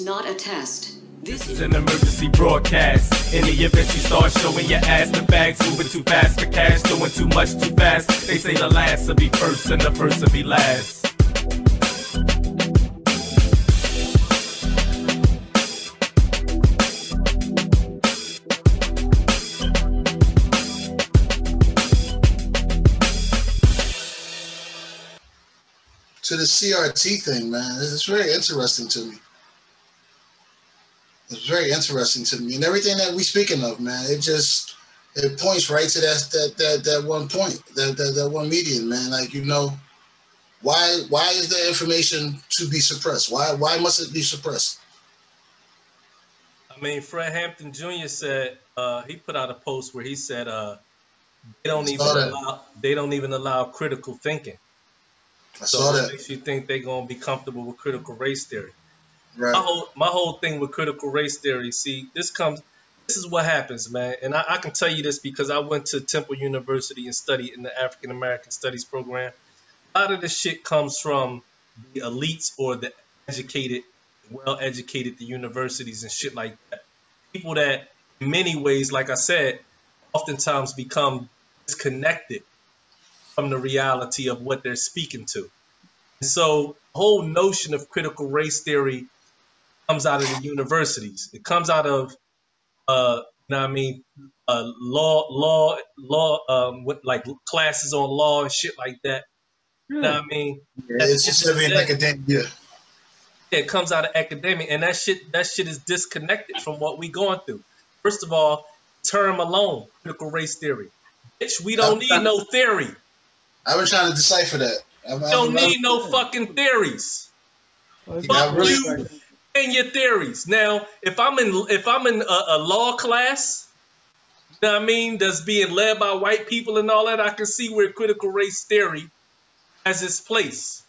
not a test. This is an emergency broadcast. In the event you start showing your ass, the bags moving too fast for cash, doing too much too fast. They say the last will be first and the first will be last. To the CRT thing, man, it's very interesting to me. It's very interesting to me, and everything that we speaking of, man, it points right to that one point, that one median, man. Like, you know, why is the information to be suppressed? Why must it be suppressed? I mean, Fred Hampton Jr. said he put out a post where he said they don't even allow critical thinking. I saw that. It makes you think they're gonna be comfortable with critical race theory. Right. My whole thing with critical race theory, see, this is what happens, man. And I can tell you this because I went to Temple University and studied in the African American Studies program. A lot of this shit comes from the elites or the educated, well-educated, the universities and shit like that. People that, in many ways, like I said, oftentimes become disconnected from the reality of what they're speaking to. And so the whole notion of critical race theory comes out of the universities. It comes out of, law, like classes on law and shit like that. You know what I mean? Yeah, it's just an academia. Yeah, it comes out of academia, and that shit is disconnected from what we going through. First of all, term alone, critical race theory. Bitch, we don't need no theory. I've been trying to decipher that. Don't need no fucking theories. Fuck you and your theories. Now, if I'm in a law class, you know what I mean, that's being led by white people and all that, I can see where critical race theory has its place.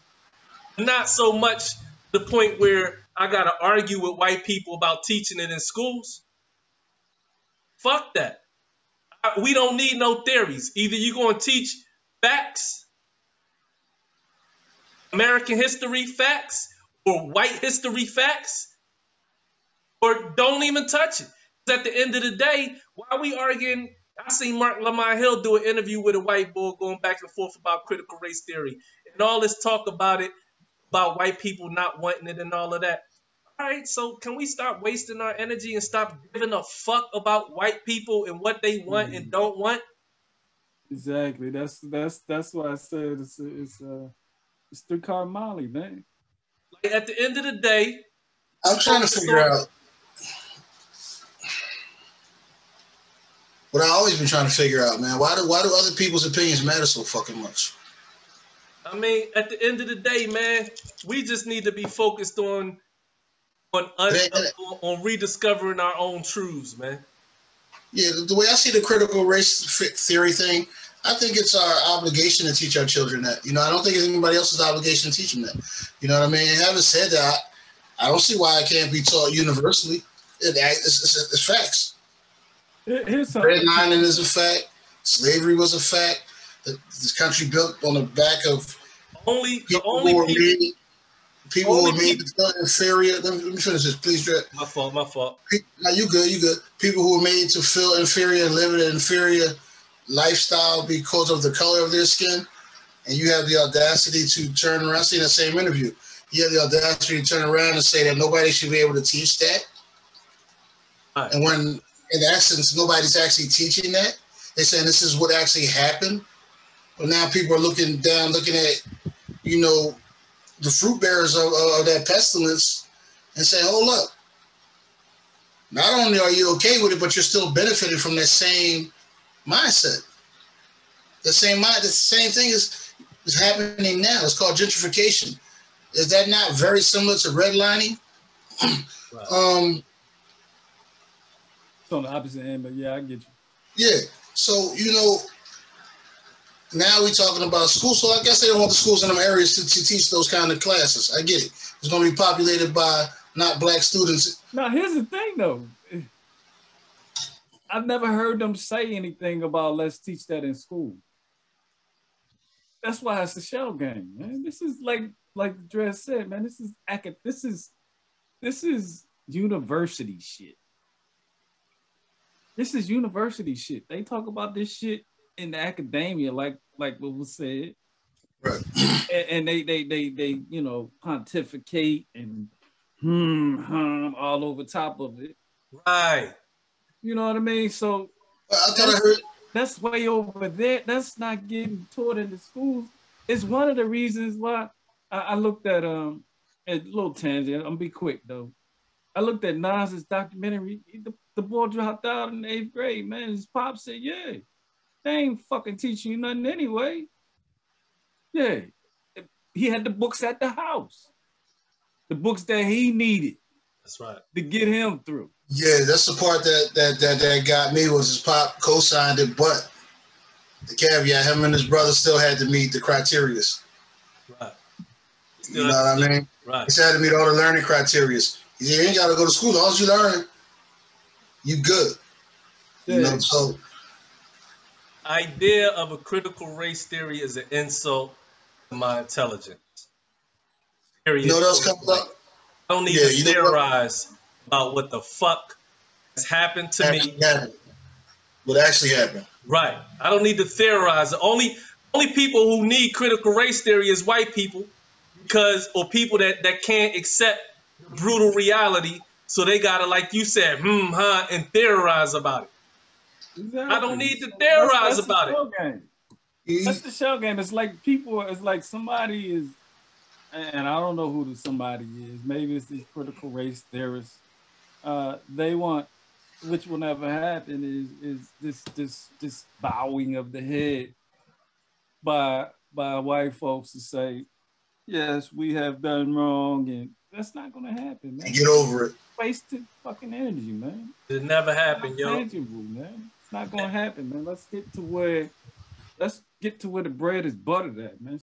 Not so much the point where I gotta argue with white people about teaching it in schools. Fuck that. We don't need no theories. Either you're gonna teach facts, American history facts, or white history facts, or don't even touch it. Because at the end of the day, why are we arguing? I seen Mark Lamont Hill do an interview with a white boy going back and forth about critical race theory. And all this talk about it, about white people not wanting it and all of that. All right, so can we stop wasting our energy and stop giving a fuck about white people and what they want and don't want? Exactly. That's why I said it's three-card Molly, man. Like at the end of the day, I'm trying to figure out what I always been trying to figure out, man. Why do other people's opinions matter so fucking much? I mean, at the end of the day, man, we just need to be focused on rediscovering our own truths, man. Yeah, the way I see the critical race theory thing, I think it's our obligation to teach our children that. You know, I don't think it's anybody else's obligation to teach them that. You know what I mean? Having said that, I don't see why it can't be taught universally. It's facts. Redlining is a fact. Slavery was a fact. This country built on the back of people who were made to feel inferior. Let me finish this, please, Dre. My fault. No, you good. People who were made to feel inferior and live in an inferior lifestyle because of the color of their skin, and you have the audacity to turn around. I seen that same interview. You have the audacity to turn around and say that nobody should be able to teach that. Right. And when, in essence, nobody's actually teaching that. They're saying this is what actually happened. But now people are looking at, you know, the fruit bearers of that pestilence and say, hold up. Not only are you okay with it, but you're still benefiting from that same mindset. The same thing is happening now. It's called gentrification. Is that not very similar to redlining? Right. It's on the opposite end, but yeah, I get you. Yeah. So, you know, now we're talking about schools. So I guess they don't want the schools in them areas to teach those kind of classes. I get it. It's going to be populated by not black students. Now, here's the thing, though. I've never heard them say anything about let's teach that in school. That's why it's a shell game, man. This is like Dre said, man. This is university shit. This is university shit. They talk about this shit in the academia, like what was said. Right. And they you know, pontificate and all over top of it. Right. You know what I mean? So I thought I heard that's way over there. That's not getting taught in the schools. It's one of the reasons why I looked at a little tangent. I'm gonna be quick though. I looked at Nas's documentary. The boy dropped out in the 8th grade, man. His pop said, yeah, they ain't fucking teaching you nothing anyway. Yeah. He had the books at the house. The books that he needed. That's right. To get him through. Yeah, that's the part that got me was his pop co-signed it, but the caveat, him and his brother still had to meet the criteria. Right. You know what I mean? Right. He still had to meet all the learning criteria. He said, you ain't got to go to school. As long as you learn, you good. Yeah. You know, so. Idea of a critical race theory is an insult to my intelligence. Period. You know what else comes up? I don't need to theorize about what the fuck has happened to me. What actually happened. Right. I don't need to theorize. The only people who need critical race theory is white people, or people that can't accept brutal reality, so they gotta, like you said, and theorize about it. Exactly. I don't need to theorize about it. That's the shell game. It's like somebody is, and I don't know who the somebody is. Maybe it's these critical race theorists. They want, which will never happen, is this bowing of the head by white folks to say, yes, we have done wrong, and that's not gonna happen, man. Get over it. Wasted fucking energy, man. It never happened, yo. Tangible, man. It's not gonna happen, man. Let's get to where the bread is buttered at, man.